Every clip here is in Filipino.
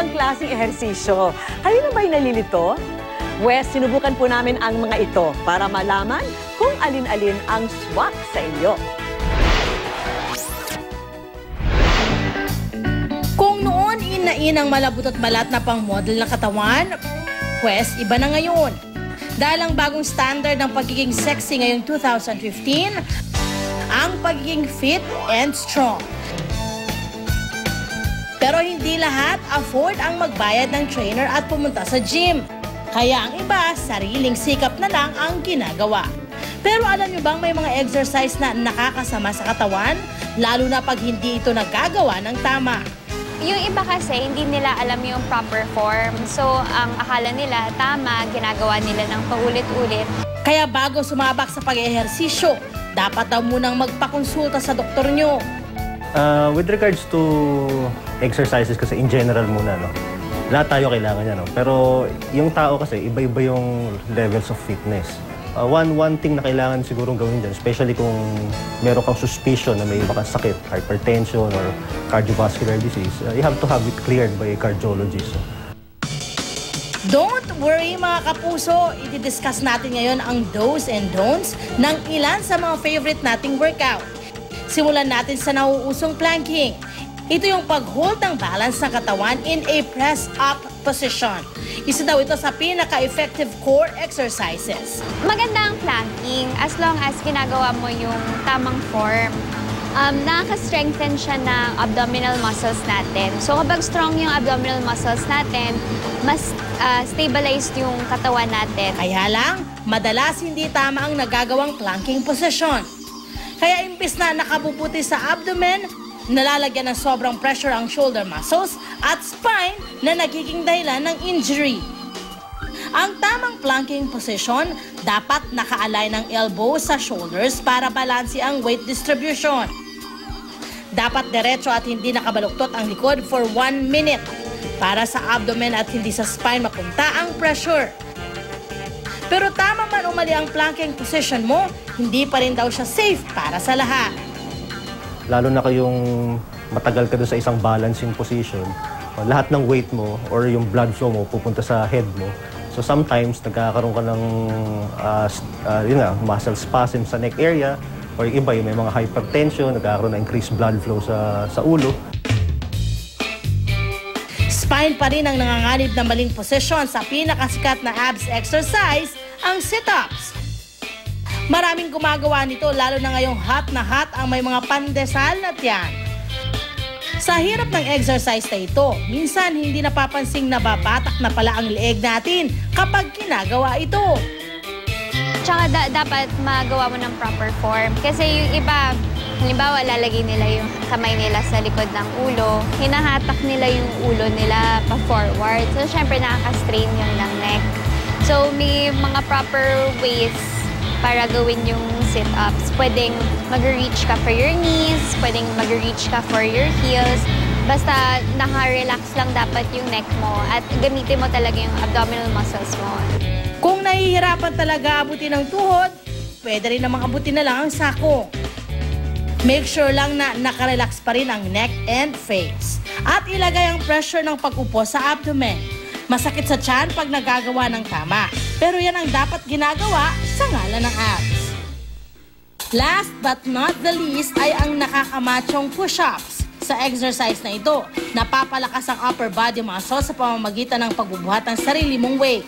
ibang klaseng ehersisyo. Kayo na ba'y nalilito? Wes, sinubukan po namin ang mga ito para malaman kung alin-alin ang swak sa inyo. Kung noon in ang malabot at malat na pang-model na katawan, pwes iba na ngayon. Dahil ang bagong standard ng pagiging sexy ngayong 2015, ang pagiging fit and strong. Pero hindi lahat afford ang magbayad ng trainer at pumunta sa gym. Kaya ang iba, sariling sikap na lang ang ginagawa. Pero alam niyo bang may mga exercise na nakakasama sa katawan? Lalo na pag hindi ito nagagawa ng tama. Yung iba kasi, hindi nila alam yung proper form. So, ang akala nila, tama, ginagawa nila ng paulit-ulit. Kaya bago sumabak sa pag-ehersisyo, dapat daw munang magpakonsulta sa doktor nyo. With regards to exercises kasi in general muna, no? Lahat tayo kailangan yan, no? Pero yung tao kasi, iba-iba yung levels of fitness. One thing na kailangan sigurong gawin dyan, especially kung meron kang suspicion na may iba kang sakit, hypertension or cardiovascular disease, you have to have it cleared by a cardiologist. Don't worry mga kapuso, i-discuss natin ngayon ang do's and don'ts ng ilan sa mga favorite nating workout. Simulan natin sa nauusong planking. Ito yung pag-hold ng balance ng katawan in a press-up position. Isa daw ito sa pinaka-effective core exercises. Maganda ang planking as long as ginagawa mo yung tamang form. Nakaka-strengthen siya ng abdominal muscles natin. So kapag strong yung abdominal muscles natin, mas stabilized yung katawan natin. Kaya lang, madalas hindi tama ang nagagawang planking position. Kaya imbis na nakabubuti sa abdomen, nalalagyan ng sobrang pressure ang shoulder muscles at spine na nagiging dahilan ng injury. Ang tamang planking position, dapat naka-align ang elbow sa shoulders para balanse ang weight distribution. Dapat diretso at hindi nakabaluktot ang likod for 1 minute para sa abdomen at hindi sa spine mapunta ang pressure. Pero tama man o mali ang planking position mo, hindi pa rin daw siya safe para sa lahat. Lalo na kayong matagal ka doon sa isang balancing position, lahat ng weight mo or yung blood flow mo pupunta sa head mo. So sometimes nagkakaroon ka ng muscle spasm sa neck area or yung iba yung may mga hypertension, nagkakaroon ng increased blood flow sa ulo. Spine pa rin ang nanganganib na maling posisyon sa pinakasikat na abs exercise, ang sit-ups. Maraming gumagawa nito lalo na ngayong hot na hot ang may mga pandesal na tiyan. Sa hirap ng exercise na ito, minsan hindi napapansing nababatak na pala ang leeg natin kapag ginagawa ito. Tsaka dapat magawa mo ng proper form. Kasi yung iba, halimbawa lalagay nila yung kamay nila sa likod ng ulo, hinahatak nila yung ulo nila pa-forward. So syempre nakaka-strain yung ng neck. So may mga proper ways para gawin yung sit-ups. Pwedeng mag-reach ka for your knees, pwedeng mag-reach ka for your heels. Basta naka-relax lang dapat yung neck mo at gamitin mo talaga yung abdominal muscles mo. Kung nahihirapan talaga abutin ng tuhod, pwede rin namang abutin na lang ang sako. Make sure lang na nakarelax pa rin ang neck and face. At ilagay ang pressure ng pag-upo sa abdomen. Masakit sa tiyan pag nagagawa ng tama. Pero yan ang dapat ginagawa sa ngalan ng abs. Last but not the least ay ang nakakamachong push-ups. Sa exercise na ito, napapalakas ang upper body muscle sa pamamagitan ng pagbubuhat ng sarili mong weight.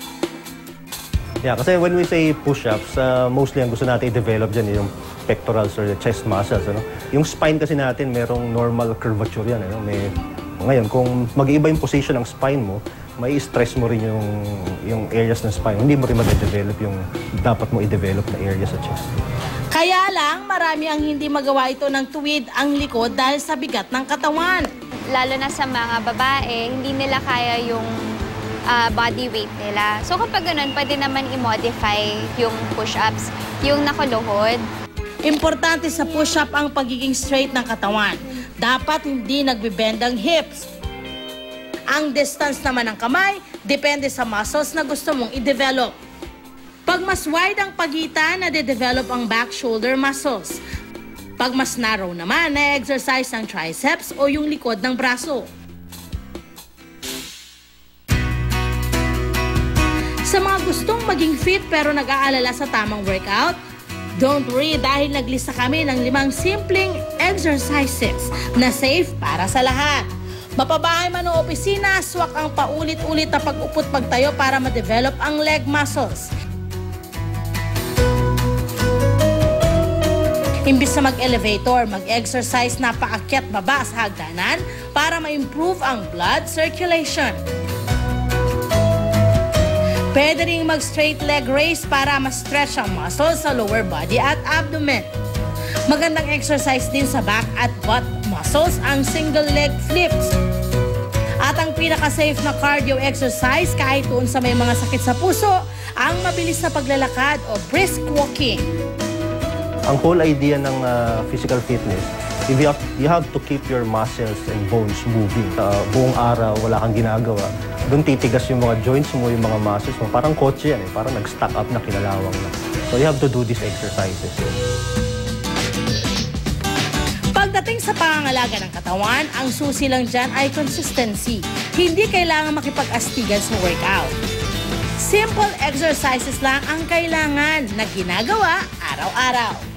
Yeah, kasi when we say push-ups, mostly ang gusto natin i-develop dyan yung pectorals or the chest muscles. Ano? Yung spine kasi natin, merong normal curvature yan. Ano? Ngayon, kung mag-iiba yung position ng spine mo, may stress mo rin yung areas ng spine. Hindi mo rin ma-develop yung dapat mo i-develop na area sa chest. Kaya lang, marami ang hindi magawa ito ng tuwid ang likod dahil sa bigat ng katawan. Lalo na sa mga babae, hindi nila kaya yung body weight nila. So kapag ganun, pwede naman i-modify yung push-ups, yung nakaluhod. Importante sa push-up ang pagiging straight ng katawan. Dapat hindi nagbe-bend ang hips. Ang distance naman ng kamay, depende sa muscles na gusto mong i-develop. Pag mas wide ang pagitan, nade-develop ang back shoulder muscles. Pag mas narrow naman, na-exercise ang triceps o yung likod ng braso. Sa mga gustong maging fit pero nag-aalala sa tamang workout, don't worry dahil naglista kami ng 5 simpleng exercises na safe para sa lahat. Mapabahay man o opisina, swak ang paulit-ulit na pag-upot pagtayo para ma-develop ang leg muscles. Imbis na mag-elevator, mag-exercise na paakyat baba sa hagdanan para ma-improve ang blood circulation. Pwede rin mag-straight leg raise para ma-stretch ang muscles sa lower body at abdomen. Magandang exercise din sa back at butt muscles ang single leg flips. At ang pinaka-safe na cardio exercise kahit doon sa may mga sakit sa puso, ang mabilis na paglalakad o brisk walking. Ang whole idea ng physical fitness, you have to keep your muscles and bones moving. Buong araw, wala kang ginagawa. Doon titigas yung mga joints mo, yung mga muscles mo. Parang kotse yan parang nag-stack up na, kinalawang na. So you have to do these exercises. Pagdating sa pangangalaga ng katawan, ang susi lang dyan ay consistency. Hindi kailangan makipag-astigan sa workout. Simple exercises lang ang kailangan na ginagawa araw-araw.